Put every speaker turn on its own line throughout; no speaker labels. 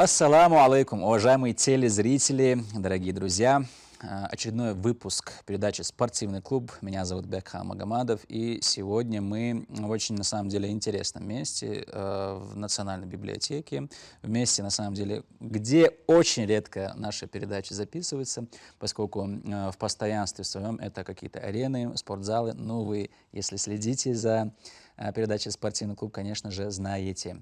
Ассаламу алейкум, уважаемые телезрители, дорогие друзья. Очередной выпуск передачи «Спортивный клуб». Меня зовут Бекхам Магомадов, и сегодня мы в очень, на самом деле, интересном месте, в Национальной библиотеке. В месте, на самом деле, где очень редко наши передачи записываются, поскольку в постоянстве своем это какие-то арены, спортзалы. Ну, вы, если следите за передачей «Спортивный клуб», конечно же, знаете.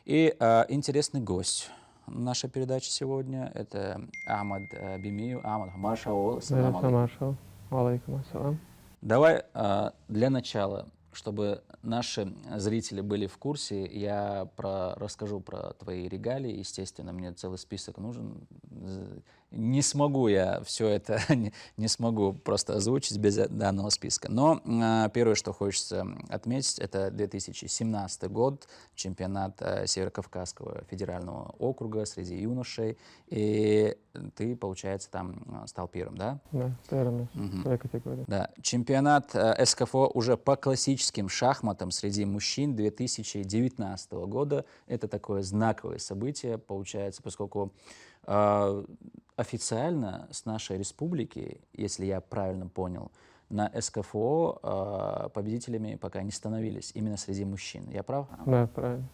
И интересный гость нашей передачи сегодня — это Ахмад Бимиев. Ахмад, машаллах, салам алейкум.
Алейкум ассалам.
Давай для начала, чтобы наши зрители были в курсе, я расскажу про твои регалии. Естественно, мне целый список нужен. Не смогу я все это, не смогу просто озвучить без данного списка. Но первое, что хочется отметить, это 2017 год, чемпионат Северокавказского федерального округа среди юношей. И ты, получается, там стал первым, да?
Да, первым в своей категории.
Да. Чемпионат СКФО уже по классическим шахматам среди мужчин 2019 года. Это такое знаковое событие, получается, поскольку официально с нашей республики, если я правильно понял, на СКФО победителями пока не становились, именно среди мужчин. Я прав?
Да, правильно.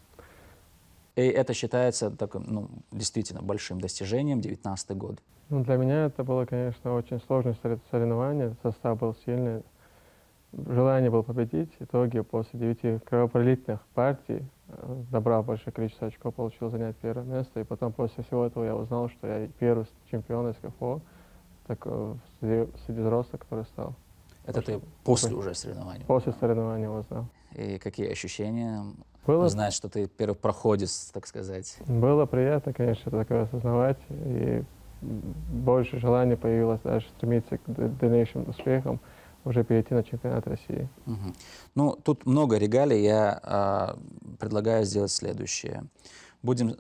И это считается таким, действительно большим достижением, 2019 год.
Ну, для меня это было, конечно, очень сложное соревнование. Состав был сильный. Желание было победить. В итоге, после 9 кровопролитных партий, набрав большое количество очков, получил занять первое место. И потом, после всего этого, я узнал, что я первый чемпион СКФО среди взрослых, который стал.
Это ты после уже соревнований?
После соревнования узнал.
И какие ощущения?
Было...
Узнать, что ты первопроходец, так сказать.
Было приятно, конечно, такое осознавать. И больше желания появилось даже стремиться к дальнейшим успехам, уже перейти на чемпионат России.
Угу. Ну, тут много регалий. Я предлагаю сделать следующее. Будем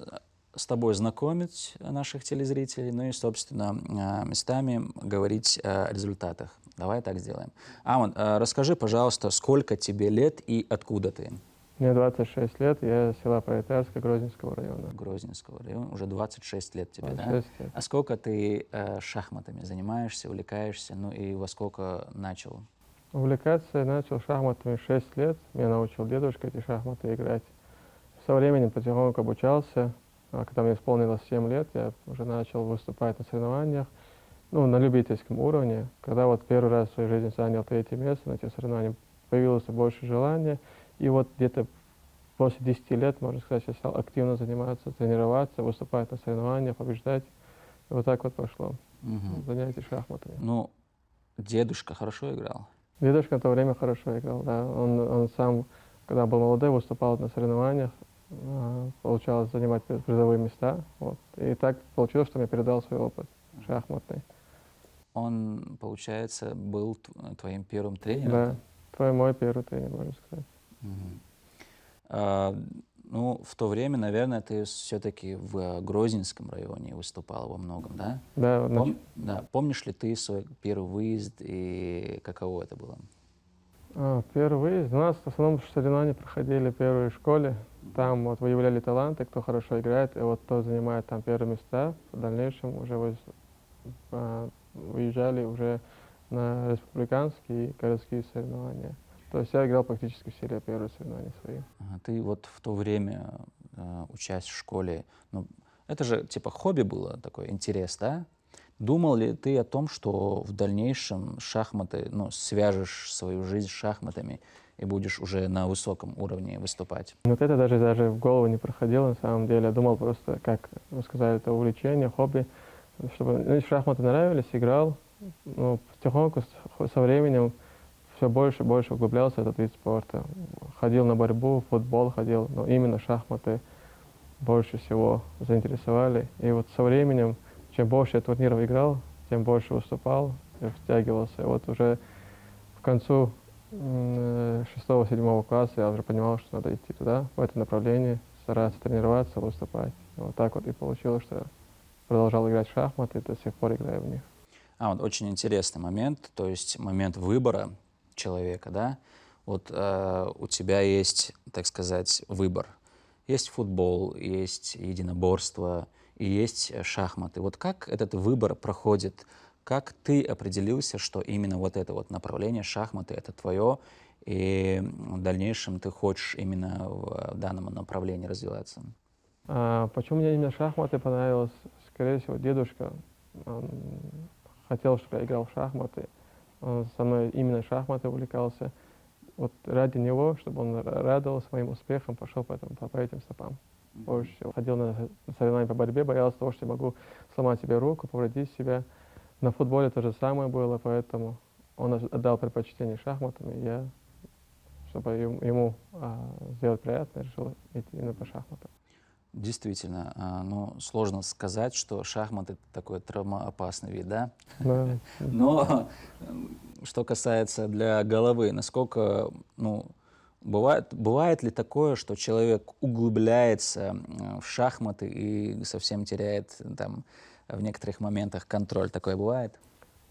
с тобой знакомить наших телезрителей, ну и, собственно, местами говорить о результатах. Давай так сделаем. Аман, расскажи, пожалуйста, сколько тебе лет и откуда ты?
Мне 26 лет, я из села Пролетарска, Грозненского района.
Грозненского района, уже 26 лет тебе,
26
да?
лет.
А сколько ты шахматами занимаешься, увлекаешься, ну и во сколько начал?
Увлекаться я начал шахматами 6 лет, меня научил дедушка эти шахматы играть. Со временем потихоньку обучался, а когда мне исполнилось 7 лет, я уже начал выступать на соревнованиях, на любительском уровне. Когда вот первый раз в своей жизни занял 3-е место на этих соревнованиях, появилось больше желания. И вот где-то после 10 лет, можно сказать, я стал активно заниматься, тренироваться, выступать на соревнованиях, побеждать. И вот так вот пошло занятие шахматами.
Ну, дедушка хорошо играл?
Дедушка в то время хорошо играл, да. Он сам, когда был молодой, выступал на соревнованиях, получалось занимать призовые места. Вот. И так получилось, что мне передал свой опыт шахматный.
Он, получается, был твоим первым тренером?
Да, мой первый тренер, можно сказать.
Ну, в то время, наверное, ты все-таки в Грозненском районе выступал во многом, да?
Да.
Да. Помнишь ли ты свой первый выезд и каково это было?
Первый выезд. У нас в основном соревнования проходили в первой школе. Там вот выявляли таланты, кто хорошо играет, и вот кто занимает там первые места. В дальнейшем уже выезжали уже на республиканские и городские соревнования. То есть я играл практически все первые соревнования свои.
Ты вот в то время, учась в школе, это же типа хобби было, такой интерес, да? Думал ли ты о том, что в дальнейшем шахматы, свяжешь свою жизнь с шахматами и будешь уже на высоком уровне выступать?
Вот это даже в голову не проходило, на самом деле. Я думал просто, как вы сказали, это увлечение, хобби. Чтобы шахматы нравились, играл. Потихоньку, со временем, все больше и больше углублялся в этот вид спорта. Ходил на борьбу, в футбол ходил, но именно шахматы больше всего заинтересовали. И вот со временем, чем больше я турниров играл, тем больше выступал, втягивался. И вот уже к концу 6-7 класса я уже понимал, что надо идти туда, в это направление, стараться тренироваться, выступать. И вот так вот и получилось, что я продолжал играть в шахматы и до сих пор играю в них.
Вот очень интересный момент, то есть момент выбора человека, да? Вот у тебя есть, так сказать, выбор. Есть футбол, есть единоборство, и есть шахматы. Вот как этот выбор проходит? Как ты определился, что именно вот это вот направление шахматы — это твое, и в дальнейшем ты хочешь именно в данном направлении развиваться?
Почему мне именно шахматы понравилось? Скорее всего, дедушка он хотел, чтобы я играл в шахматы. Он со мной именно шахматы увлекался. Вот ради него, чтобы он радовался моим успехам, пошел по этим стопам. Больше всего. Ходил на соревнования по борьбе, боялся того, что я могу сломать себе руку, повредить себя. На футболе то же самое было, поэтому он отдал предпочтение шахматам, и я, чтобы ему сделать приятно, решил идти именно по шахматам.
Действительно, ну, сложно сказать, что шахматы — это такой травмоопасный вид, да?
Да.
Но что касается для головы, насколько, ну, бывает ли такое, что человек углубляется в шахматы и совсем теряет там в некоторых моментах контроль? Такое бывает?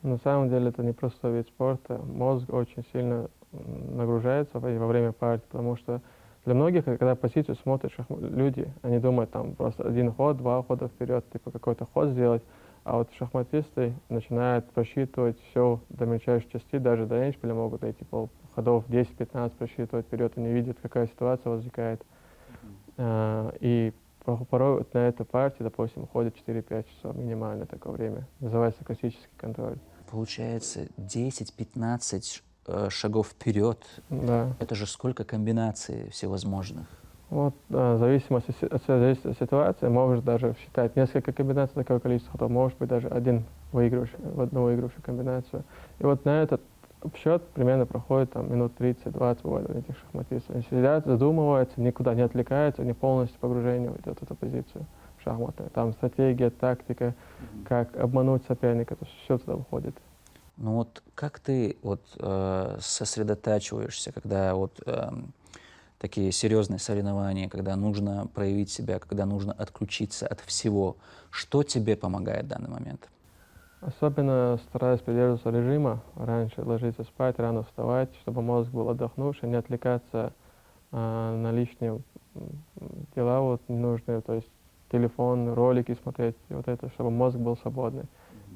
На самом деле это не просто вид спорта. Мозг очень сильно нагружается во время партии, потому что для многих, когда позицию смотрят люди, они думают там просто один ход, два хода вперед, типа какой-то ход сделать, а вот шахматисты начинают просчитывать все до мельчайших частей, даже до эндшпиля могут найти ходов 10-15 просчитывать вперед, они видят, какая ситуация возникает. И порой вот на этой партии, допустим, уходит 4-5 часов, минимальное такое время. Называется классический контроль.
Получается 10-15 шагов вперед.
Да.
Это же сколько комбинаций всевозможных.
Вот, в зависимости зависит от ситуации, можешь даже считать несколько комбинаций, такое количество ходов, может быть даже один выигрыш, в одну выигрышную комбинацию. И вот на этот счет примерно проходит там, минут 30-20 бывает у этих шахматистов. Они сидят, задумываются, никуда не отвлекаются, они полностью погружение идет в эту позицию шахматную. Там стратегия, тактика, как обмануть соперника, то все туда входит.
Ну вот как ты вот сосредотачиваешься, когда вот такие серьезные соревнования, когда нужно проявить себя, когда нужно отключиться от всего? Что тебе помогает в данный момент?
Особенно стараюсь придерживаться режима, раньше ложиться спать, рано вставать, чтобы мозг был отдохнувший, не отвлекаться на лишние дела вот, ненужные, то есть телефон, ролики смотреть, и вот это, чтобы мозг был свободный.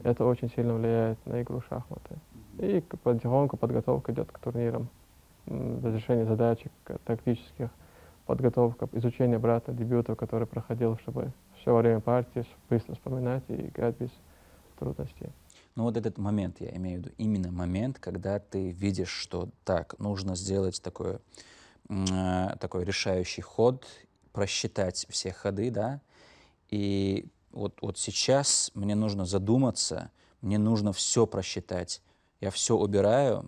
Это очень сильно влияет на игру в шахматы. И потихоньку подготовка идет к турнирам, разрешение задачек тактических, подготовка, изучение брата, дебютов, который проходил, чтобы все во время партии быстро вспоминать и играть без трудностей.
Ну вот этот момент, я имею в виду, именно момент, когда ты видишь, что так, нужно сделать такой решающий ход, просчитать все ходы, да, и вот сейчас мне нужно задуматься, мне нужно все просчитать, я все убираю,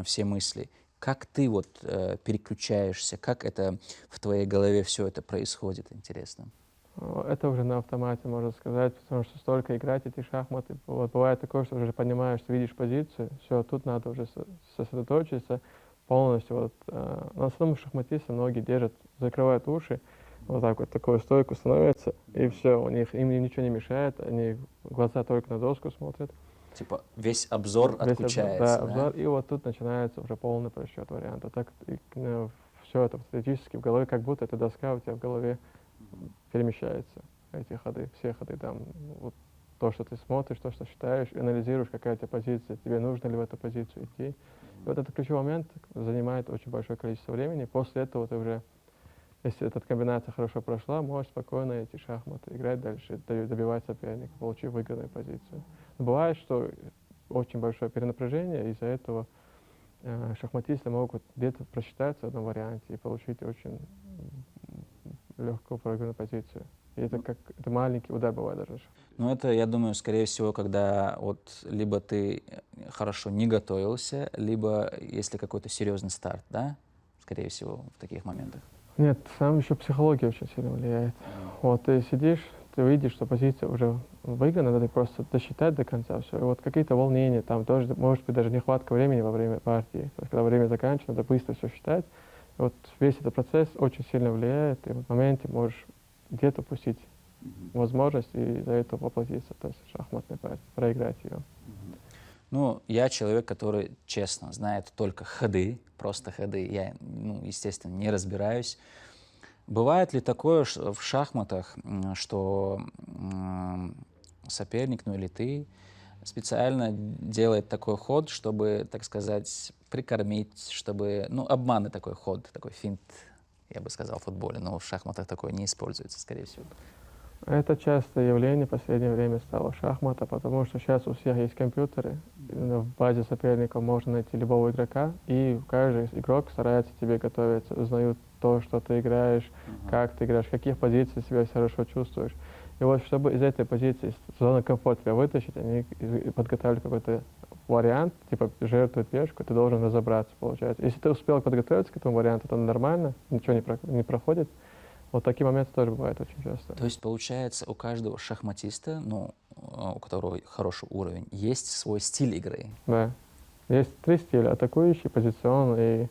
все мысли. Как ты вот переключаешься, как это в твоей голове все это происходит, интересно?
Это уже на автомате, можно сказать, потому что столько играть эти шахматы. Вот бывает такое, что уже понимаешь, что видишь позицию, все, тут надо уже сосредоточиться полностью. Вот, на основном шахматисты многие держат, закрывают уши, вот так вот такую стойку становятся, и все, им ничего не мешает, они глаза только на доску смотрят.
Типа весь обзор отключается,
Да, обзор, и вот тут начинается уже полный просчет варианта. Так все это статически в голове, как будто эта доска у тебя в голове перемещается, эти ходы, все ходы там. Вот то, что ты смотришь, то, что считаешь, анализируешь, какая у тебя позиция, тебе нужно ли в эту позицию идти. И вот этот ключевой момент занимает очень большое количество времени. После этого ты уже, если эта комбинация хорошо прошла, можешь спокойно эти шахматы играть дальше, добивать соперника, получив выигранную позицию. Но бывает, что очень большое перенапряжение, из-за этого шахматисты могут где-то просчитаться в одном варианте и получить очень легкую проигранную позицию. И это маленький удар бывает даже.
Ну, это, я думаю, скорее всего, когда вот либо ты хорошо не готовился, либо если какой-то серьезный старт, да? Скорее всего, в таких моментах.
Нет, сам еще психология очень сильно влияет. Вот ты сидишь, ты видишь, что позиция уже выиграна, надо просто досчитать до конца все. И вот какие-то волнения, там тоже, может быть, даже нехватка времени во время партии. То есть, когда время заканчивается, надо быстро все считать. И вот весь этот процесс очень сильно влияет, и в моменте можешь где-то упустить возможность и из-за этого поплатиться, то есть шахматной партии, проиграть ее.
Ну, я человек, который, честно, знает только ходы, просто ходы. Я, ну, естественно, не разбираюсь. Бывает ли такое в шахматах, что соперник, ну или ты, специально делает такой ход, чтобы, так сказать, прикормить, чтобы, ну, обманный такой ход, такой финт, я бы сказал, в футболе, но в шахматах такое не используется, скорее всего.
Это частое явление в последнее время стало шахмата, потому что сейчас у всех есть компьютеры. В базе соперников можно найти любого игрока, и каждый игрок старается тебе готовиться, узнают то, что ты играешь, как ты играешь, в каких позициях себя хорошо чувствуешь. И вот чтобы из этой позиции, с зоны комфорта тебя вытащить, они подготовили какой-то вариант, типа жертвует пешку, ты должен разобраться, получается. Если ты успел подготовиться к этому варианту, то нормально, ничего не проходит. Вот такие моменты тоже бывают очень часто.
То есть, получается, у каждого шахматиста, ну, у которого хороший уровень, есть свой стиль игры.
Да. Есть три стиля: атакующий, позиционный и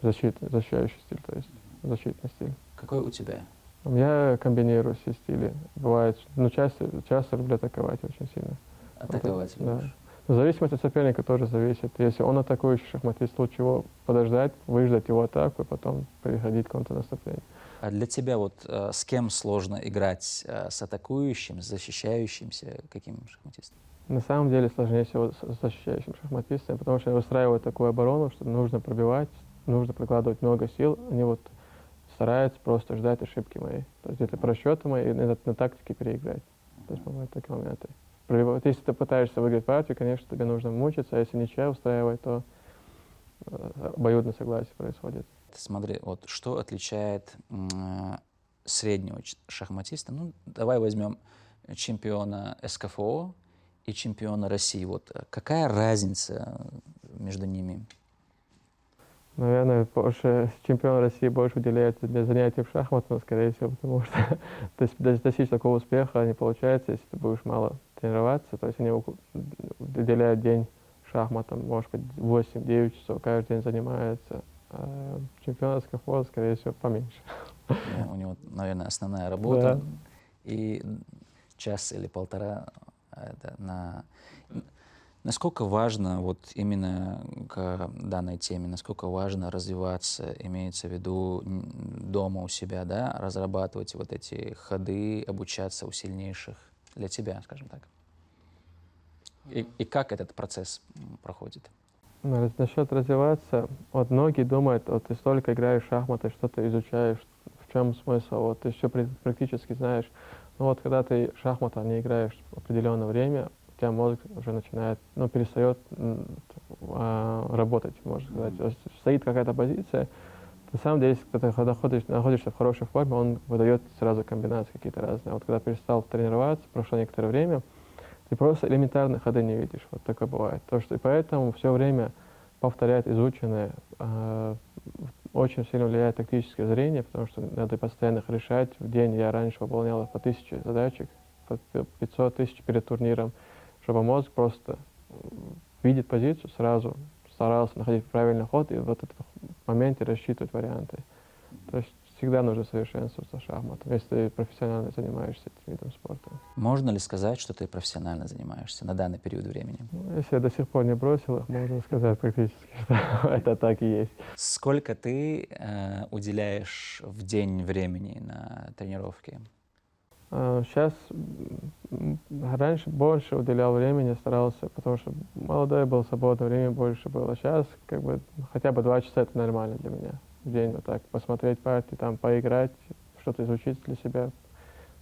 защищающий стиль, то есть защитный стиль.
Какой у тебя?
Я комбинирую все стили. Бывает, ну, часто люблю атаковать очень сильно.
Атаковать
Да.
любишь?
В зависимости от соперника тоже зависит. Если он атакующий шахматист, лучше его подождать, выждать его атаку и потом переходить к контрнаступлению.
А для тебя вот с кем сложно играть? С атакующим, с защищающимся? Каким шахматистом?
На самом деле сложнее всего с защищающим шахматистом, потому что они выстраивают такую оборону, что нужно пробивать, нужно прикладывать много сил. Они вот стараются просто ждать ошибки моей. То есть где-то просчеты мои и на тактике переиграть. То есть бывают такие моменты. Если ты пытаешься выиграть партию, конечно, тебе нужно мучиться, а если ничья устраивать, то обоюдное согласие происходит.
Смотри, вот что отличает среднего шахматиста? Ну, давай возьмем чемпиона СКФО и чемпиона России. Вот какая разница между ними?
Наверное, больше чемпион России больше уделяет для занятий в шахматах, скорее всего, потому что то есть достичь такого успеха не получается, если ты будешь мало тренироваться. То есть они уделяют день шахматам, может быть, 8-9 часов каждый день занимаются. А чемпион СКФО, скорее всего, поменьше.
У него, наверное, основная работа.
Да.
И час или полтора это на... Насколько важно вот именно к данной теме, насколько важно развиваться, имеется в виду дома у себя, да, разрабатывать вот эти ходы, обучаться у сильнейших для тебя, скажем так? И как этот процесс проходит?
Насчет развиваться, вот многие думают, вот ты столько играешь в шахматы, что ты изучаешь, в чем смысл, вот ты все практически знаешь. Но вот когда ты в шахматы не играешь определенное время, у тебя мозг уже начинает, ну, перестает работать, можно сказать. То есть стоит какая-то позиция, на самом деле, если ты находишься в хорошей форме, он выдает сразу комбинации какие-то разные. Вот когда перестал тренироваться, прошло некоторое время, ты просто элементарные ходы не видишь. Вот такое бывает. И поэтому все время повторять изученное очень сильно влияет тактическое зрение, потому что надо постоянно их решать. В день я раньше выполнял по 1000 задачек, по 500 тысяч перед турниром, чтобы мозг просто видит позицию, сразу старался находить правильный ход и в этот моменте рассчитывать варианты. То есть всегда нужно совершенствоваться шахматом, если ты профессионально занимаешься этим видом спорта.
Можно ли сказать, что ты профессионально занимаешься на данный период времени?
Ну, если я до сих пор не бросил их, можно сказать практически, что это так и есть.
Сколько ты уделяешь в день времени на тренировки?
Сейчас раньше больше уделял времени, старался, потому что молодой был, свободное время больше было. Сейчас как бы хотя бы 2 часа это нормально для меня в день, вот так посмотреть партии, там поиграть, что-то изучить для себя,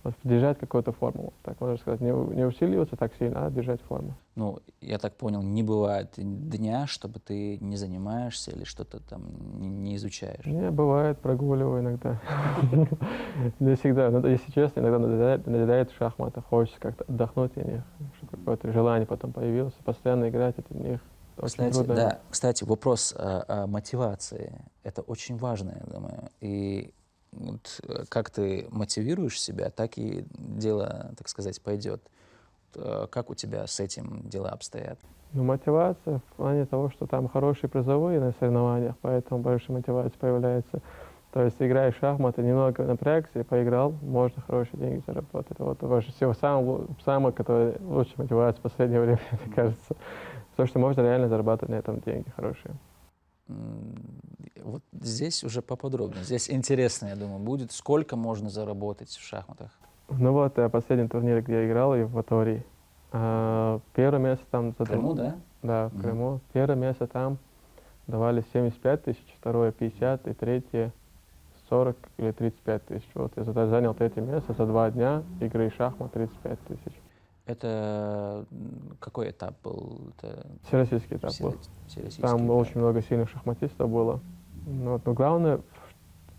вот, держать какую-то форму, так можно сказать, не усиливаться так сильно, а держать форму.
Ну, я так понял, не бывает дня, чтобы ты не занимаешься или что-то там не изучаешь.
Не, бывает, прогуливаю иногда. Не всегда, но если честно, иногда надоедает в шахматах, хочется как-то отдохнуть от них, чтобы какое-то желание потом появилось, постоянно играть от них. Очень трудно.
Да, кстати, вопрос о мотивации. Это очень важно, я думаю. И вот как ты мотивируешь себя, так и дело, так сказать, пойдет. Как у тебя с этим дела обстоят?
Ну, мотивация в плане того, что там хорошие призовые на соревнованиях, поэтому больше мотивации появляется. То есть играешь в шахматы, немного напрягся и поиграл, можно хорошие деньги заработать. Вот больше всего самое, которое лучше мотивация в последнее время, мне кажется. Потому что можно реально зарабатывать на этом деньги хорошие.
Вот здесь уже поподробнее. Здесь интересно, я думаю, будет. Сколько можно заработать в шахматах?
Ну вот, последний турнир, где я играл, в Евпатории. Первое место там...
В Крыму, да?
Да, в
Мгм.
Крыму. Первое место там давали 75 тысяч, второе 50 и третье 40 или 35 тысяч. Вот я занял третье место за 2 дня игры в шахмат 35 тысяч.
Это какой этап был? Это
Всероссийский этап был.
всероссийский
Там
этап.
очень много сильных шахматистов было. Ну вот, но главное,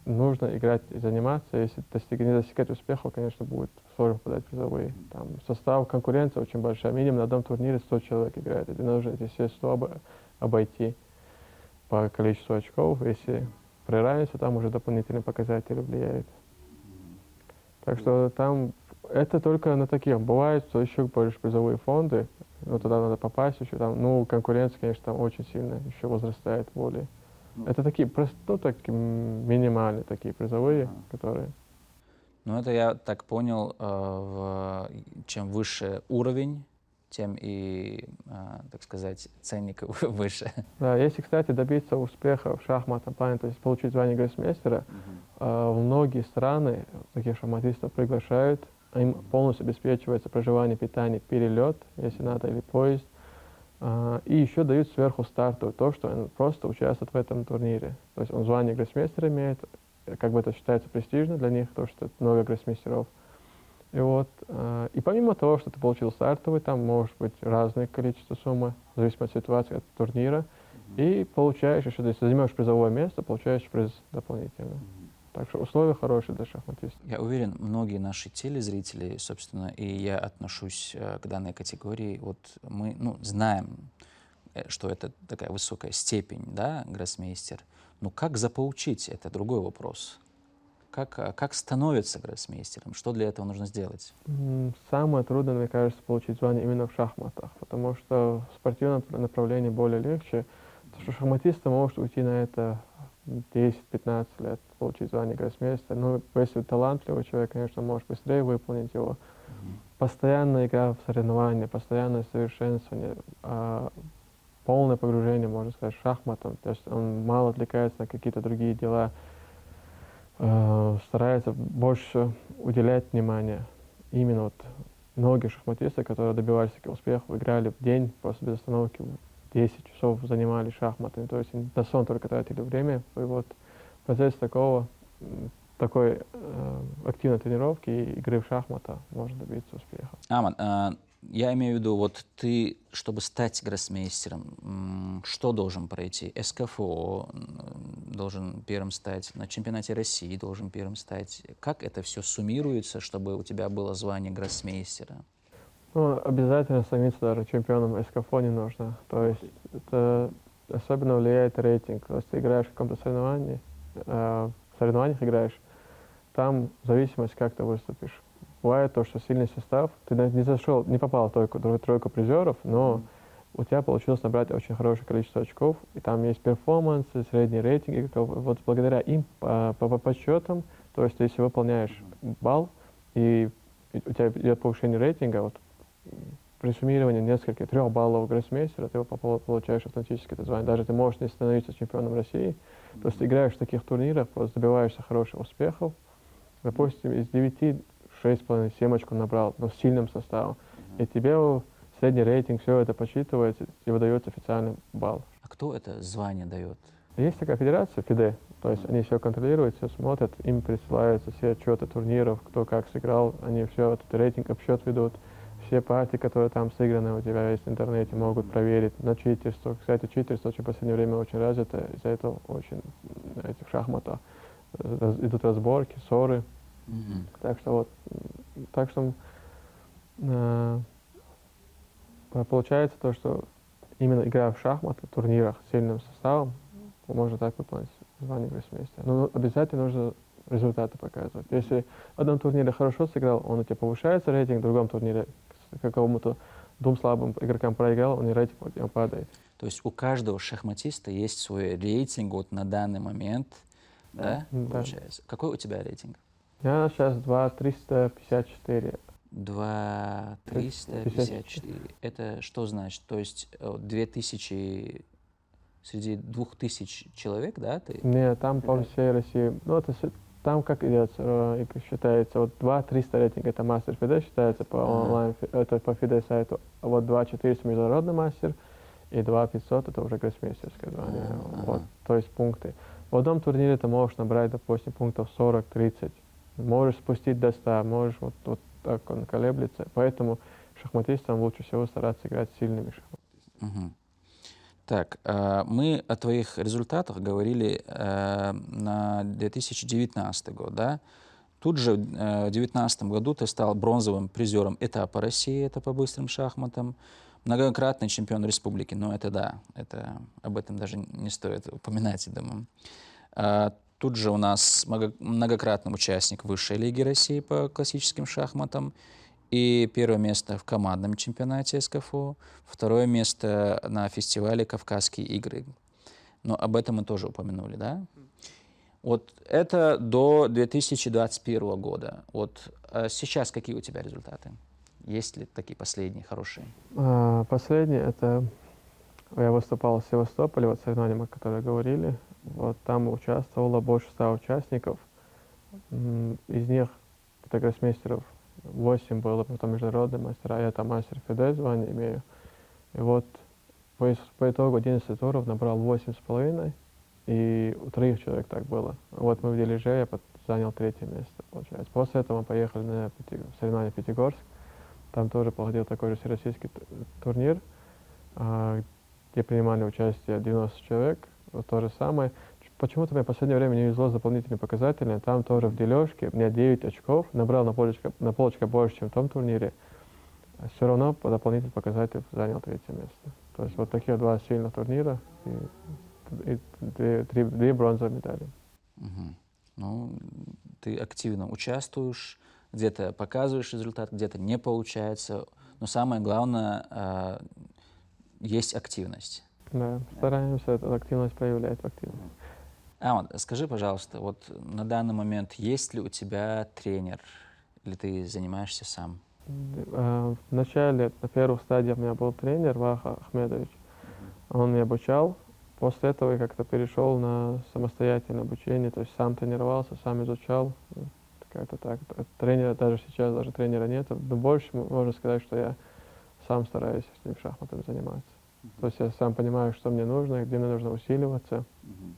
нужно играть и заниматься. Если не достигать успеха, конечно, будет сложно подать призовые. Там состав, конкуренция очень большая. Минимум на одном турнире 100 человек играет. И нужно эти все 100 обойти по количеству очков. Если приравнивается, там уже дополнительные показатели влияют. Так что там это только на таких. Бывает, что еще больше призовые фонды, но туда надо попасть еще. Там, ну, конкуренция, конечно, там очень сильно еще возрастает более. Это такие, просто, ну, такие минимальные такие призовые, которые...
Ну, это я так понял, чем выше уровень, тем и, так сказать, ценник выше.
Да, если, кстати, добиться успеха в шахматном плане, то есть получить звание гроссмейстера, многие страны таких шахматистов приглашают, им полностью обеспечивается проживание, питание, перелет, если надо, или поезд. И еще дают сверху стартовый, то, что он просто участвует в этом турнире. То есть он звание гроссмейстера имеет, как бы это считается престижно для них, то, что много гроссмейстеров. И вот, и помимо того, что ты получил стартовый, там может быть разное количество суммы, в зависимости от ситуации, от турнира. И получаешь еще, если займешь призовое место, получаешь приз дополнительно. Так что условия хорошие для шахматистов.
Я уверен, многие наши телезрители, собственно, и я отношусь к данной категории, вот мы, ну, знаем, что это такая высокая степень, да, гроссмейстер. Но как заполучить, это другой вопрос. Как становится гроссмейстером? Что для этого нужно сделать?
Самое трудное, мне кажется, получить звание именно в шахматах, потому что в спортивном направлении более легче. Потому что шахматисты могут уйти на это 10-15 лет, получить звание гроссмейстера. Ну, если талантливый человек, конечно, может быстрее выполнить его. Постоянная игра в соревнования, постоянное совершенствование, полное погружение, можно сказать, в шахматом. То есть он мало отвлекается на какие-то другие дела, старается больше уделять внимание. Именно вот многие шахматисты, которые добивались таких успехов, играли в день просто без остановки, 10 часов занимались шахматами, то есть на сон только тратили время. И вот в процессе такой активной тренировки и игры в шахматы можно добиться успеха.
Аман, я имею в виду, вот ты, чтобы стать гроссмейстером, что должен пройти? СКФО должен первым стать, на чемпионате России должен первым стать. Как это все суммируется, чтобы у тебя было звание гроссмейстера?
Ну, обязательно становиться даже чемпионом СКФО не нужно. То есть это особенно влияет рейтинг. То есть ты играешь в каком-то соревновании, в соревнованиях играешь, там в зависимости, как ты выступишь. Бывает то, что сильный состав, ты не попал в тройку призеров, но у тебя получилось набрать очень хорошее количество очков, и там есть перформансы, средние рейтинги. Вот благодаря им по подсчетам, то есть если выполняешь балл, и у тебя идет повышение рейтинга, вот при суммировании нескольких 3 баллов гроссмейстера ты получаешь автоматически это звание. Даже ты можешь не становиться чемпионом России, то есть ты играешь в таких турнирах, просто добиваешься хороших успехов. Допустим, из 9, 6,5, 7 очков набрал, но с сильным составом. И тебе средний рейтинг, все это подсчитывается, и выдается официальный балл.
А кто это звание дает?
Есть такая федерация, ФИДЕ, то есть они все контролируют, все смотрят, им присылаются все отчеты турниров, кто как сыграл, они все этот рейтинг, обсчет ведут. Все партии, которые там сыграны у тебя есть в интернете, могут проверить на читерство. Кстати, читерство очень в последнее время очень развито, из-за этого очень в шахматах идут разборки, ссоры. Так что получается то, что именно игра в шахматы, в турнирах с сильным составом, можно так выполнить звание гроссмейстера. Но обязательно нужно результаты показывать. Если в одном турнире хорошо сыграл, он у тебя повышается рейтинг, в другом турнире какому-то 2 слабым игрокам проиграл, он и рейтинг у него падает.
То есть у каждого шахматиста есть свой рейтинг вот на данный момент, да, получается? Какой у тебя рейтинг?
У меня сейчас 2,354.
2,354. Это что значит? То есть 2000 среди 2000 человек, да, ты?
Нет, там по всей России. Ну, там как идет, считается, вот 2-300 рейтинга это мастер ФИДЕ считается по онлайн, это по ФИДЕ сайту. А вот 2-400 международный мастер и 2-500 это уже гроссмейстерское звание. Вот, то есть пункты. В одном турнире ты можешь набрать, допустим, пунктов 40-30. Можешь спустить до 100, можешь вот так он колеблется. Поэтому шахматистам лучше всего стараться играть с сильными шахматистами.
Так, мы о твоих результатах говорили на 2019 год, да? Тут же в 2019 году ты стал бронзовым призером этапа России, это по быстрым шахматам, многократный чемпион республики, но это да, об этом даже не стоит упоминать, я думаю. Тут же у нас многократный участник Высшей лиги России по классическим шахматам, и первое место в командном чемпионате СКФУ, второе место на фестивале «Кавказские игры». Но об этом мы тоже упомянули, да? Вот это до 2021 года. Вот сейчас какие у тебя результаты? Есть ли такие последние хорошие?
Последний это я выступал в Севастополе, вот соревнования, о которых говорили. Вот там участвовало больше 100 участников. Из них это гроссмейстеров 8 было, потом международные мастера, я там мастер ФИДЕ звание имею. И вот по итогу 11 туров набрал 8,5, и у 3 человек так было. Вот мы в дележе, я занял 3-е место, получается. После этого мы поехали на соревнования в Пятигорск. Там тоже проходил такой же всероссийский турнир, где принимали участие 90 человек. Вот то же самое. Почему-то мне в последнее время не везло с дополнительными показателями. Там тоже в дележке у меня 9 очков, набрал на полочка больше, чем в том турнире. Все равно по дополнительным показателям занял 3-е место. То есть вот такие 2 сильных турнира и 2 бронзовые медали.
Ну, ты активно участвуешь, где-то показываешь результат, где-то не получается. Но самое главное, есть активность.
Да, стараемся эту активность проявлять в активность.
Вот, скажи, пожалуйста, вот на данный момент есть ли у тебя тренер, или ты занимаешься сам?
В начале, на первых стадиях у меня был тренер Ваха Ахмедович. Он меня обучал. После этого я как-то перешел на самостоятельное обучение, то есть сам тренировался, сам изучал. Как-то так. Тренера даже сейчас, даже тренера нет. Но больше можно сказать, что я сам стараюсь с ним шахматами заниматься. То есть я сам понимаю, что мне нужно, где мне нужно усиливаться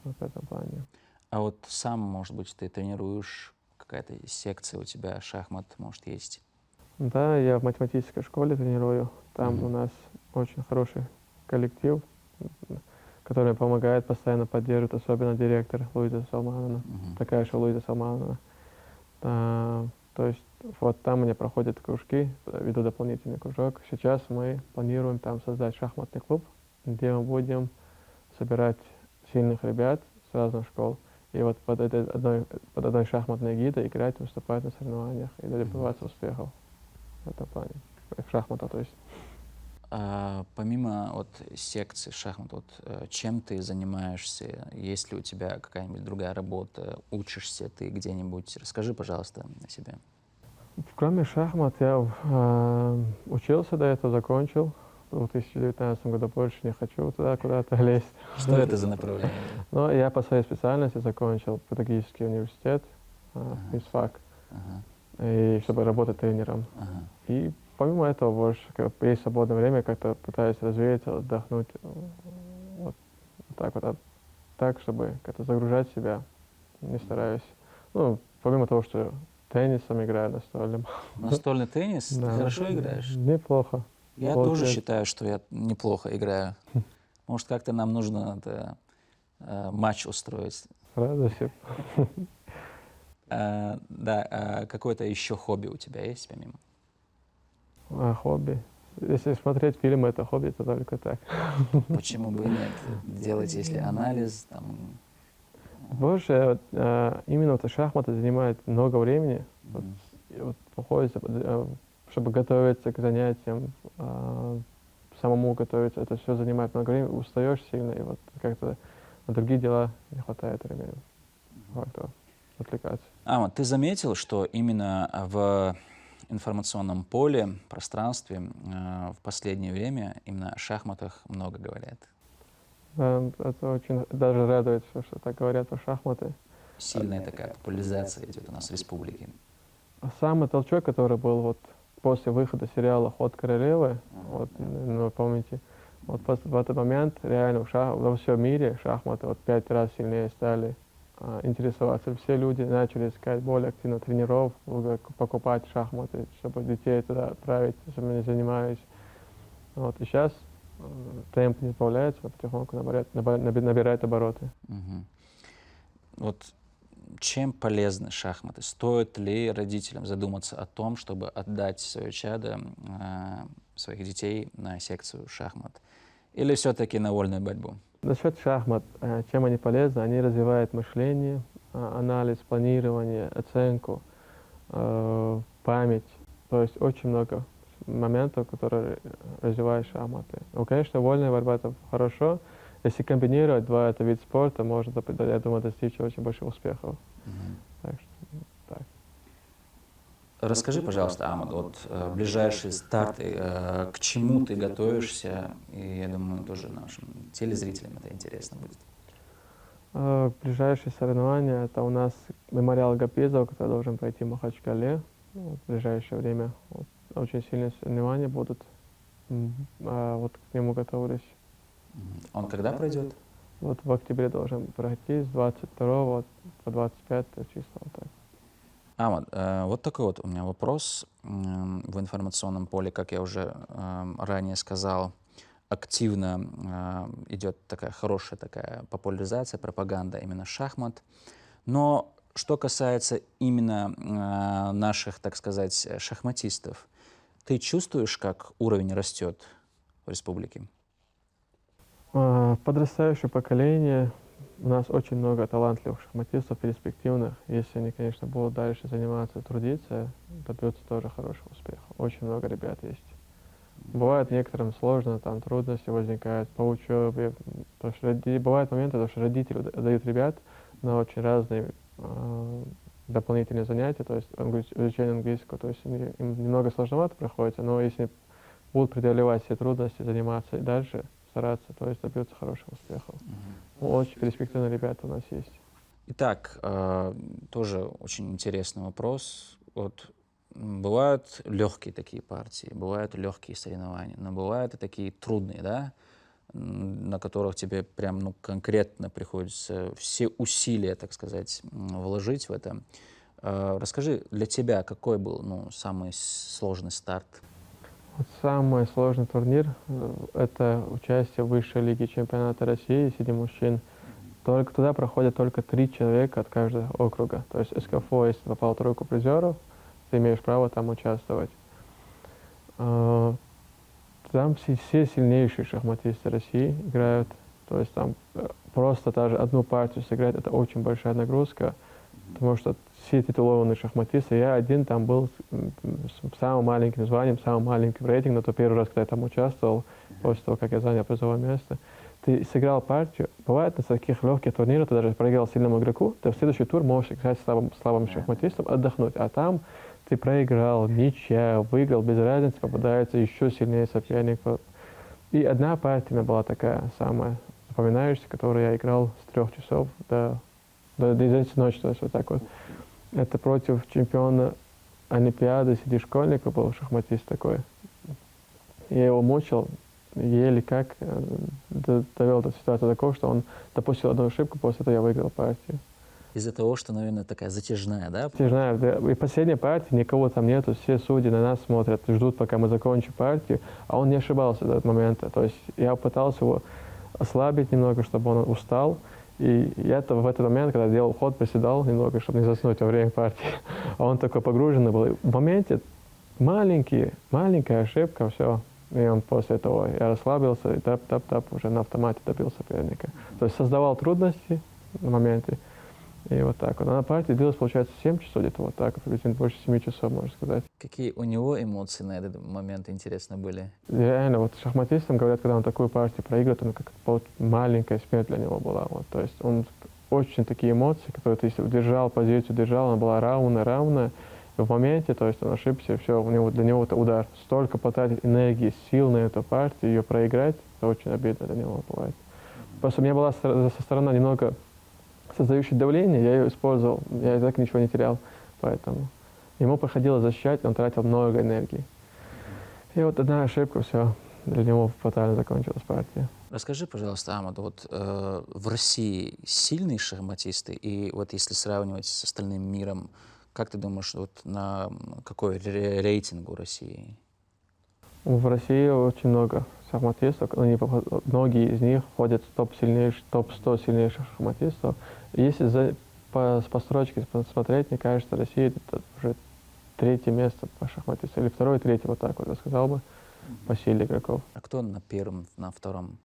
вот в этом плане.
А вот сам, может быть, ты тренируешь, какая-то секция у тебя шахмат, может, есть?
Да, я в математической школе тренирую. Там у нас очень хороший коллектив, который мне помогает, постоянно поддерживает, особенно директор Луиза Салмановна, такая же Луиза Салмановна. То есть вот там у меня проходят кружки, веду дополнительный кружок. Сейчас мы планируем там создать шахматный клуб, где мы будем собирать сильных ребят с разных школ. И вот под одной шахматной гидой играть, выступать на соревнованиях и добиваться успехов в этом плане. В шахматах, то есть.
Помимо вот секции шахмат, вот чем ты занимаешься? Есть ли у тебя какая-нибудь другая работа? Учишься ты где-нибудь? Расскажи, пожалуйста, о себе.
Кроме шахмат, я учился до этого, закончил. В 2019 году больше не хочу туда куда-то лезть.
Что это за направление?
Но я по своей специальности закончил педагогический университет, физфак, и чтобы работать тренером. И помимо этого, больше, есть свободное время, как-то пытаюсь развеяться, отдохнуть, вот так вот, так, чтобы как-то загружать себя, не стараюсь. Ну, помимо того, что теннисом играю настольным.
Настольный теннис?
Да.
Ты хорошо играешь?
Неплохо.
Я тоже считаю, что я неплохо играю. Может, как-то нам нужно матч устроить.
С радостью.
Да, какое-то еще хобби у тебя есть помимо?
Хобби. Если смотреть фильмы, это хобби, то только так.
Почему бы и нет? Делать, если анализ, там...
Больше именно вот шахматы занимает много времени. Вот приходится, чтобы готовиться к занятиям, самому готовиться, это все занимает много времени, устаешь сильно, и вот как-то на другие дела не хватает времени. Как-то отвлекаться.
Вот ты заметил, что именно в информационном поле, пространстве в последнее время именно о шахматах много говорят?
Это очень даже радует, что так говорят про шахматы.
Сильная такая популяризация идет у нас в республике.
Самый толчок, который был вот после выхода сериала «Ход королевы», вот, ну, вы помните, вот в этот момент реально во всем мире шахматы вот 5 раз сильнее стали интересоваться. Все люди начали искать более активно тренеров, покупать шахматы, чтобы детей туда отправить, чтобы они занимались. Вот, и сейчас темп не сбавляется, а потихоньку набирает обороты.
Мгм. Вот чем полезны шахматы? Стоит ли родителям задуматься о том, чтобы отдать свое чадо, своих детей на секцию шахмат? Или все-таки на вольную борьбу?
Насчет шахмат, чем они полезны? Они развивают мышление, анализ, планирование, оценку, память. То есть очень много моментов, которые развивают шахматы. Ну, конечно, вольная борьба — это хорошо. Если комбинировать два это вид спорта, можно, я думаю, достичь очень больших успехов.
Мгм.
Так что, так.
Расскажи, пожалуйста, Амад, вот ближайшие старты, к чему ты готовишься? И я думаю, тоже нашим телезрителям это интересно будет.
Ближайшие соревнования — это у нас мемориал Гапизов, который должен пройти в Махачкале. Вот, в ближайшее время вот, очень сильные соревнования будут. Вот к нему готовлюсь.
Мгм. Он когда пройдет?
Вот в октябре должен пройти с 22 по 25 числа. Вот так.
Амад, вот такой вот у меня вопрос. В информационном поле, как я уже ранее сказал, активно идет такая хорошая такая популяризация, пропаганда именно шахмат. Но что касается именно наших, так сказать, шахматистов, ты чувствуешь, как уровень растет в республике?
Подрастающее поколение, у нас очень много талантливых шахматистов, перспективных. Если они, конечно, будут дальше заниматься, трудиться, добьются тоже хорошего успеха. Очень много ребят есть. Бывает некоторым сложно, там трудности возникают по учебе. Бывают моменты, что родители дают ребят на очень разные дополнительные занятия, то есть изучение английского, то есть им немного сложновато проходится, но если будут преодолевать все трудности, заниматься и дальше стараться, то есть добьются хороших успехов. Очень перспективные ребята у нас есть.
Итак, тоже очень интересный вопрос. Вот бывают легкие такие партии, бывают легкие соревнования, но бывают и такие трудные, да, на которых тебе прям ну, конкретно приходится все усилия, так сказать, вложить в это. Расскажи, для тебя какой был ну, самый сложный старт?
Вот самый сложный турнир это участие в высшей лиге чемпионата России среди мужчин. Только туда проходят только 3 человека от каждого округа. То есть СКФО, если попал в тройку призеров, ты имеешь право там участвовать. Там все сильнейшие шахматисты России играют. То есть там просто даже одну партию сыграть — это очень большая нагрузка. Потому что все титулованные шахматисты, я один там был с самым маленьким званием, самым маленьким рейтингом, то первый раз, когда я там участвовал, после того, как я занял призовое место. Ты сыграл партию, бывает на таких легких турнирах, ты даже проиграл сильному игроку, ты в следующий тур можешь играть с слабым шахматистом, отдохнуть, а там ты проиграл, ничья, выиграл, без разницы, попадается еще сильнее соперник. И одна партия у меня была такая самая запоминающаяся, которую я играл с 3 часов до 11 ночи, то есть вот так вот. Это против чемпиона Олимпиады среди школьников был шахматист такой. Я его мучил, еле как довел до ситуации такого, что он допустил одну ошибку, после этого я выиграл партию.
Из-за того, что, наверное, такая затяжная, да?
Затяжная. И последняя партия, никого там нету, все судьи на нас смотрят, ждут, пока мы закончим партию, а он не ошибался до этого момента. То есть я пытался его ослабить немного, чтобы он устал. И я-то в этот момент, когда делал ход, приседал немного, чтобы не заснуть во время партии. А он такой погруженный был. И в моменте маленькая ошибка, все. И он после этого я расслабился и тап-тап-тап уже на автомате добил соперника. То есть создавал трудности на моменте. И вот так вот. А на партии длилось, получается, 7 часов где-то вот так, больше 7 часов, можно сказать.
Какие у него эмоции на этот момент интересно были?
Реально, вот шахматистам говорят, когда он такую партию проигрывает, он как маленькая смерть для него была. Вот. То есть он очень такие эмоции, которые ты если удержал позицию, держал, она была равная. И в моменте, то есть он ошибся, и все, для него это удар. Столько потратить энергии, сил на эту партию, ее проиграть, это очень обидно для него бывает. Просто у меня была со стороны немного создающая давление, я ее использовал, я и так ничего не терял, поэтому ему приходилось защищать, он тратил много энергии. И вот одна ошибка, все, для него фатально закончилась партия.
Расскажи, пожалуйста, Амад, вот в России сильные шахматисты, и вот если сравнивать с остальным миром, как ты думаешь, вот на какой рейтинг у России?
В России очень много шахматистов, многие из них входят в топ-100 сильнейших шахматистов. Если по строчке посмотреть, мне кажется, Россия это уже третье место по шахматистам, или второе, третье, вот так вот я сказал бы, по силе игроков.
А кто на первом, на втором?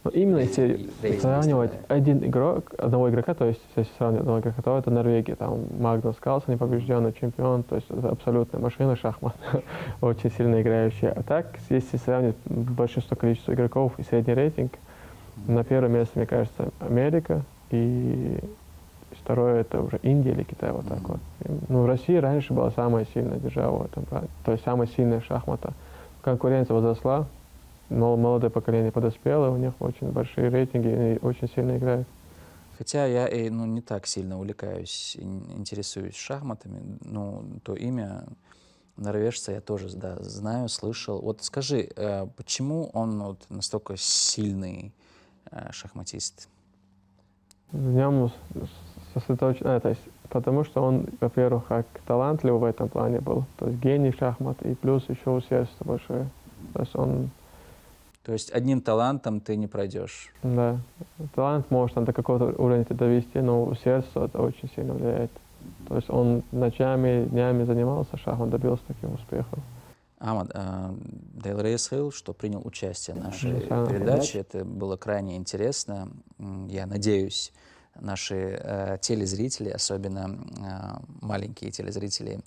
Но именно если сравнивать одного игрока, то есть если сравнивать одного игрока, то это Норвегия, там Магнус Карлсен, непобежденный чемпион, то есть это абсолютная машина шахмат, очень сильно играющая. А так, если сравнивать большинство количества игроков и средний рейтинг, на первом месте, мне кажется, Америка, и второе это уже Индия или Китай, вот так вот. Ну, Россия раньше была самая сильная держава в этом плане, то есть самая сильная шахмата. Конкуренция возросла, молодое поколение подоспело, у них очень большие рейтинги и очень сильно играют.
Хотя я не так сильно увлекаюсь, интересуюсь шахматами, ну, то имя норвежца я тоже, да, знаю, слышал. Вот скажи, почему он вот настолько сильный шахматист?
В нем сосредоточен, то есть, потому что он, во-первых, как талантливый в этом плане был, то есть гений шахмат, и плюс еще усердство большое. То есть он...
То есть одним талантом ты не пройдешь?
Да, талант может до какого-то уровня довести, но усердство это очень сильно влияет. То есть он ночами, днями занимался шахом, добился таких успехов.
Амад, Дейл Рейс Хилл, что принял участие в нашей передаче, это было крайне интересно. Я надеюсь, наши телезрители, особенно маленькие телезрители,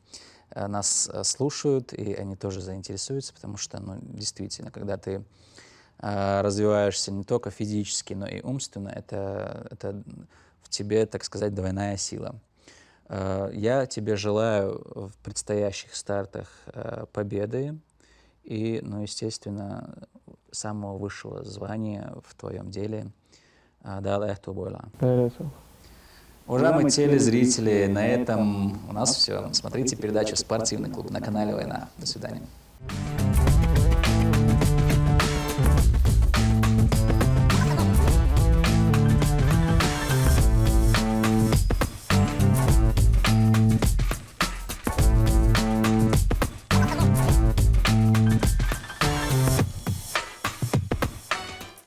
нас слушают, и они тоже заинтересуются, потому что, ну, действительно, когда ты развиваешься не только физически, но и умственно, это в тебе, так сказать, двойная сила. Я тебе желаю в предстоящих стартах победы и, ну, естественно, самого высшего звания в твоем деле. Уважаемые телезрители, на этом у нас все. Смотрите передачу «Спортивный клуб» на канале «Война». До свидания.